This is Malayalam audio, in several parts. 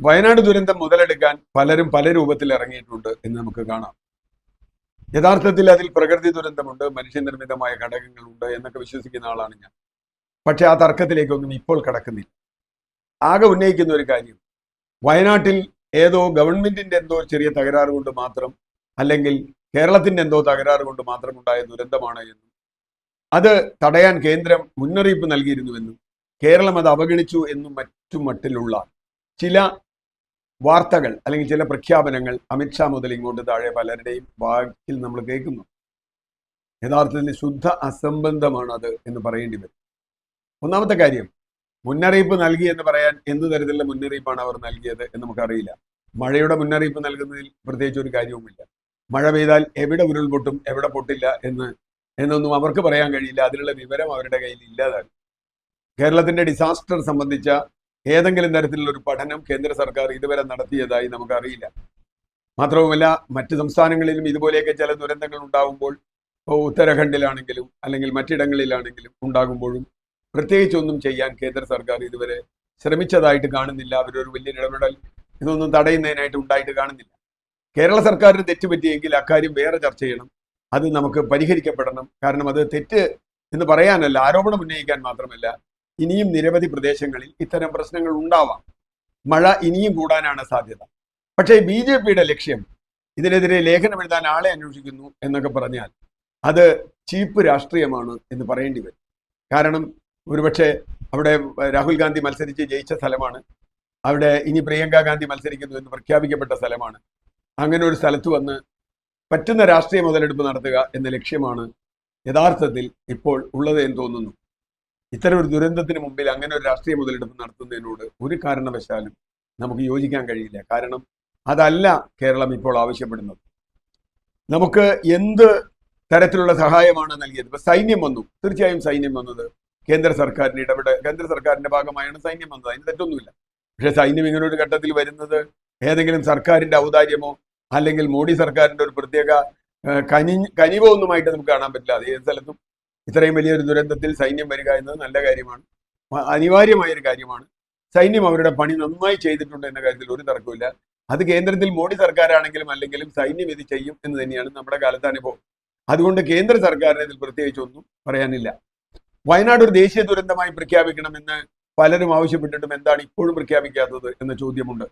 വയനാട് ദുരന്തം മുതലെടുക്കാൻ പലരും പല രൂപത്തിൽ ഇറങ്ങിയിട്ടുണ്ട് എന്ന് നമുക്ക് കാണാം. യഥാർത്ഥത്തിൽ അതിൽ പ്രകൃതി ദുരന്തമുണ്ട്, മനുഷ്യനിർമ്മിതമായ ഘടകങ്ങളുണ്ട് എന്നൊക്കെ വിശ്വസിക്കുന്ന ആളാണ് ഞാൻ. പക്ഷെ ആ തർക്കത്തിലേക്കൊന്നും ഇപ്പോൾ കടക്കുന്നില്ല. ആകെ ഉന്നയിക്കുന്ന ഒരു കാര്യം, വയനാട്ടിൽ ഏതോ ഗവൺമെന്റിന്റെ എന്തോ ചെറിയ തകരാറ് കൊണ്ട് മാത്രം, അല്ലെങ്കിൽ കേരളത്തിന്റെ എന്തോ തകരാറ് കൊണ്ട് മാത്രം ഉണ്ടായ ദുരന്തമാണ് എന്നും അത് തടയാൻ കേന്ദ്രം മുന്നറിയിപ്പ് നൽകിയിരുന്നുവെന്നും കേരളം അത് അവഗണിച്ചു എന്നും മറ്റും മട്ടിലുള്ള ചില വാർത്തകൾ അല്ലെങ്കിൽ ചില പ്രഖ്യാപനങ്ങൾ അമിത്ഷാ മുതൽ ഇങ്ങോട്ട് താഴെ പലരുടെയും വാക്കിൽ നമ്മൾ കേൾക്കുന്നു. യഥാർത്ഥത്തിൽ ശുദ്ധ അസംബന്ധമാണ് അത് എന്ന് പറയേണ്ടി വരും. ഒന്നാമത്തെ കാര്യം, മുന്നറിയിപ്പ് നൽകി എന്ന് പറയാൻ എന്ത് തരത്തിലുള്ള മുന്നറിയിപ്പാണ് അവർ നൽകിയത് എന്ന് നമുക്കറിയില്ല. മഴയുടെ മുന്നറിയിപ്പ് നൽകുന്നതിൽ പ്രത്യേകിച്ച് ഒരു കാര്യവുമില്ല. മഴ പെയ്താൽ എവിടെ ഉരുൾപൊട്ടും എവിടെ പൊട്ടില്ല എന്നൊന്നും അവർക്ക് പറയാൻ കഴിയില്ല. അതിനുള്ള വിവരം അവരുടെ കയ്യിൽ ഇല്ലാതാണ്. കേരളത്തിന്റെ ഡിസാസ്റ്റർ സംബന്ധിച്ച ഏതെങ്കിലും തരത്തിലുള്ള ഒരു പഠനം കേന്ദ്ര സർക്കാർ ഇതുവരെ നടത്തിയതായി നമുക്കറിയില്ല. മാത്രവുമല്ല, മറ്റ് സംസ്ഥാനങ്ങളിലും ഇതുപോലെയൊക്കെ ചില ദുരന്തങ്ങൾ ഉണ്ടാകുമ്പോൾ, ഉത്തരാഖണ്ഡിലാണെങ്കിലും അല്ലെങ്കിൽ മറ്റിടങ്ങളിലാണെങ്കിലും ഉണ്ടാകുമ്പോഴും പ്രത്യേകിച്ചൊന്നും ചെയ്യാൻ കേന്ദ്ര സർക്കാർ ഇതുവരെ ശ്രമിച്ചതായിട്ട് കാണുന്നില്ല. അവരൊരു വലിയ ഇടപെടൽ ഇതൊന്നും തടയുന്നതിനായിട്ട് ഉണ്ടായിട്ട് കാണുന്നില്ല. കേരള സർക്കാരിന് തെറ്റുപറ്റിയെങ്കിൽ അക്കാര്യം വേറെ ചർച്ച ചെയ്യണം. അത് നമുക്ക് പരിഹരിക്കപ്പെടണം. കാരണം അത് തെറ്റ് എന്ന് പറയാനല്ല, ആരോപണം ഉന്നയിക്കാൻ മാത്രമല്ല, ഇനിയും നിരവധി പ്രദേശങ്ങളിൽ ഇത്തരം പ്രശ്നങ്ങൾ ഉണ്ടാവാം. മഴ ഇനിയും കൂടാനാണ് സാധ്യത. പക്ഷേ BJPയുടെ ലക്ഷ്യം ഇതിനെതിരെ ലേഖനം എഴുതാൻ ആളെ അന്വേഷിക്കുന്നു എന്നൊക്കെ പറഞ്ഞാൽ അത് ചീപ്പ് രാഷ്ട്രീയമാണ് എന്ന് പറയേണ്ടി വരും. കാരണം ഒരുപക്ഷെ അവിടെ രാഹുൽ ഗാന്ധി മത്സരിച്ച് ജയിച്ച സ്ഥലമാണ്, അവിടെ ഇനി പ്രിയങ്ക ഗാന്ധി മത്സരിക്കുന്നു എന്ന് പ്രഖ്യാപിക്കപ്പെട്ട സ്ഥലമാണ്. അങ്ങനെ ഒരു സ്ഥലത്ത് വന്ന് പറ്റുന്ന രാഷ്ട്രീയ മുതലെടുപ്പ് നടത്തുക എന്ന ലക്ഷ്യമാണ് യഥാർത്ഥത്തിൽ ഇപ്പോൾ ഉള്ളത് എന്ന് തോന്നുന്നു. ഇത്തരം ഒരു ദുരന്തത്തിന് മുമ്പിൽ അങ്ങനെ ഒരു രാഷ്ട്രീയ മുതലെടുപ്പ് നടത്തുന്നതിനോട് ഒരു കാരണവശാലും നമുക്ക് യോജിക്കാൻ കഴിയില്ല. കാരണം അതല്ല കേരളം ഇപ്പോൾ ആവശ്യപ്പെടുന്നത്. നമുക്ക് എന്ത് തരത്തിലുള്ള സഹായമാണ് നൽകിയത്? ഇപ്പൊ സൈന്യം വന്നു, തീർച്ചയായും സൈന്യം വന്നത് കേന്ദ്ര സർക്കാരിന്റെ ഭാഗമായാണ് സൈന്യം വന്നത്, അതിന് തെറ്റൊന്നുമില്ല. പക്ഷെ സൈന്യം ഇങ്ങനെ ഒരു ഘട്ടത്തിൽ വരുന്നത് ഏതെങ്കിലും സർക്കാരിന്റെ ഔദാര്യമോ അല്ലെങ്കിൽ മോഡി സർക്കാരിന്റെ ഒരു പ്രത്യേക കനിവോ ഒന്നുമായിട്ട് നമുക്ക് കാണാൻ പറ്റില്ല. അത് ഏത് സ്ഥലത്തും ഇത്രയും വലിയൊരു ദുരന്തത്തിൽ സൈന്യം വരിക എന്നത് നല്ല കാര്യമാണ്, അനിവാര്യമായൊരു കാര്യമാണ്. സൈന്യം അവരുടെ പണി നന്നായി ചെയ്തിട്ടുണ്ട് എന്ന കാര്യത്തിൽ ഒരു തർക്കമില്ല. അത് കേന്ദ്രത്തിൽ മോഡി സർക്കാരാണെങ്കിലും അല്ലെങ്കിലും സൈന്യം ഇത് ചെയ്യും എന്ന് തന്നെയാണ് നമ്മുടെ കാലത്തെ അനുഭവം. അതുകൊണ്ട് കേന്ദ്ര സർക്കാരിന് ഇതിൽ പ്രത്യേകിച്ച് ഒന്നും പറയാനില്ല. വയനാട് ഒരു ദേശീയ ദുരന്തമായി പ്രഖ്യാപിക്കണമെന്ന് പലരും ആവശ്യപ്പെട്ടിട്ടും എന്താണ് ഇപ്പോഴും പ്രഖ്യാപിക്കാത്തത് എന്ന ചോദ്യമുണ്ട്.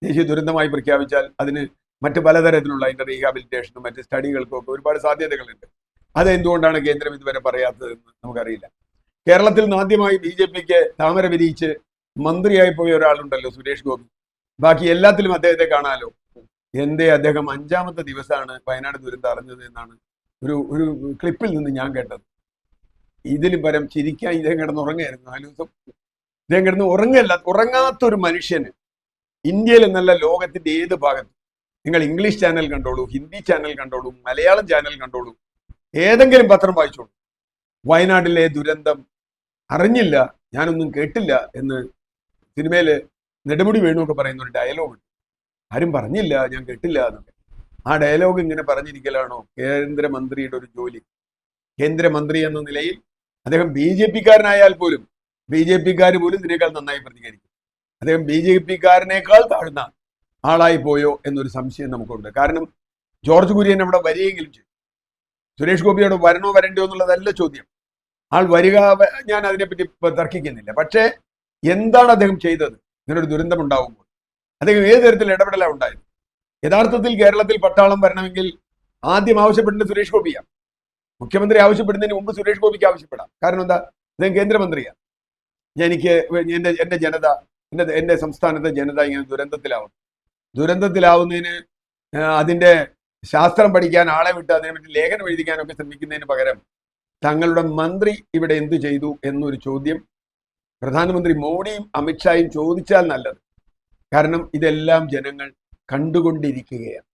ദേശീയ ദുരന്തമായി പ്രഖ്യാപിച്ചാൽ അതിന് മറ്റ് പലതരത്തിലുള്ള അതിന്റെ റീഹാബിലിറ്റേഷനും മറ്റ് സ്റ്റഡികൾക്കും ഒക്കെ ഒരുപാട് സാധ്യതകളുണ്ട്. അതെന്തുകൊണ്ടാണ് കേന്ദ്രം ഇതുവരെ പറയാത്തതെന്ന് നമുക്കറിയില്ല. കേരളത്തിൽ ആദ്യമായി BJPക്ക് താമര വിരിയിച്ച് മന്ത്രിയായി പോയ ഒരാളുണ്ടല്ലോ, സുരേഷ് ഗോപി. ബാക്കി എല്ലാത്തിലും അദ്ദേഹത്തെ കാണാലോ. എന്തേ അദ്ദേഹം 5ാമത്തെ ദിവസമാണ് വയനാട് ദുരന്തം അറിഞ്ഞത് എന്നാണ് ഒരു ക്ലിപ്പിൽ നിന്ന് ഞാൻ കേട്ടത്. ഇതിലും പരം ചിരിക്കാൻ ഇദ്ദേഹം കിടന്ന് ഉറങ്ങായിരുന്നു 4 ദിവസം. ഇദ്ദേഹം കിടന്ന് ഉറങ്ങാത്തൊരു മനുഷ്യന് ഇന്ത്യയിൽ എന്നല്ല ലോകത്തിന്റെ ഏത് ഭാഗത്തും, നിങ്ങൾ ഇംഗ്ലീഷ് ചാനൽ കണ്ടോളൂ, ഹിന്ദി ചാനൽ കണ്ടോളൂ, മലയാളം ചാനൽ കണ്ടോളൂ, ഏതെങ്കിലും പത്രം വായിച്ചോളൂ, വയനാട്ടിലെ ദുരന്തം അറിഞ്ഞില്ല, ഞാനൊന്നും കേട്ടില്ല എന്ന് സിനിമയില് നെടുമുടി വേണുവൊക്കെ പറയുന്ന ഒരു ഡയലോഗ് ഉണ്ട്. ആരും പറഞ്ഞില്ല, ഞാൻ കേട്ടില്ല എന്നൊക്കെ. ആ ഡയലോഗ് ഇങ്ങനെ പറഞ്ഞിരിക്കലാണോ കേന്ദ്രമന്ത്രിയുടെ ഒരു ജോലി? കേന്ദ്രമന്ത്രി എന്ന നിലയിൽ അദ്ദേഹം BJPക്കാരനായാൽ പോലും BJPക്കാർ പോലും ഇതിനേക്കാൾ നന്നായി പ്രതികരിക്കും. അദ്ദേഹം BJPക്കാരനേക്കാൾ താഴ്ന്ന ആളായി പോയോ എന്നൊരു സംശയം നമുക്കുണ്ട്. കാരണം ജോർജ് കുര്യൻ അവിടെ വരികയെങ്കിലും ചെയ്യും. സുരേഷ് ഗോപിയോട് വരണോ വരണ്ടോ എന്നുള്ളതല്ല ചോദ്യം. ആൾ വരിക, ഞാൻ അതിനെപ്പറ്റി തർക്കിക്കുന്നില്ല. പക്ഷേ എന്താണ് അദ്ദേഹം ചെയ്തത്? ഇങ്ങനൊരു ദുരന്തം ഉണ്ടാകുമ്പോൾ അദ്ദേഹം ഏത് തരത്തിൽ ഇടപെടലാണ് ഉണ്ടായത്? യഥാർത്ഥത്തിൽ കേരളത്തിൽ പട്ടാളം വരണമെങ്കിൽ ആദ്യം ആവശ്യപ്പെടുന്നത് സുരേഷ് ഗോപിയാണ്. മുഖ്യമന്ത്രി ആവശ്യപ്പെടുന്നതിന് മുമ്പ് സുരേഷ് ഗോപിക്ക് ആവശ്യപ്പെടാം. കാരണം എന്താ? അദ്ദേഹം കേന്ദ്രമന്ത്രിയാണ്. എനിക്ക് എന്റെ ജനത, എന്റെ സംസ്ഥാനത്തെ ജനത ഇങ്ങനെ ദുരന്തത്തിലാവുന്നതിന് അതിന്റെ ശാസ്ത്രം പഠിക്കാൻ ആളെ വിട്ട് അതിനെപ്പറ്റി ലേഖനം എഴുതിക്കാനൊക്കെ ശ്രമിക്കുന്നതിന് പകരം തങ്ങളുടെ മന്ത്രി ഇവിടെ എന്തു ചെയ്തു എന്നൊരു ചോദ്യം പ്രധാനമന്ത്രി മോഡിയും അമിത്ഷായും ചോദിച്ചാൽ നല്ലത്. കാരണം ഇതെല്ലാം ജനങ്ങൾ കണ്ടുകൊണ്ടിരിക്കുകയാണ്.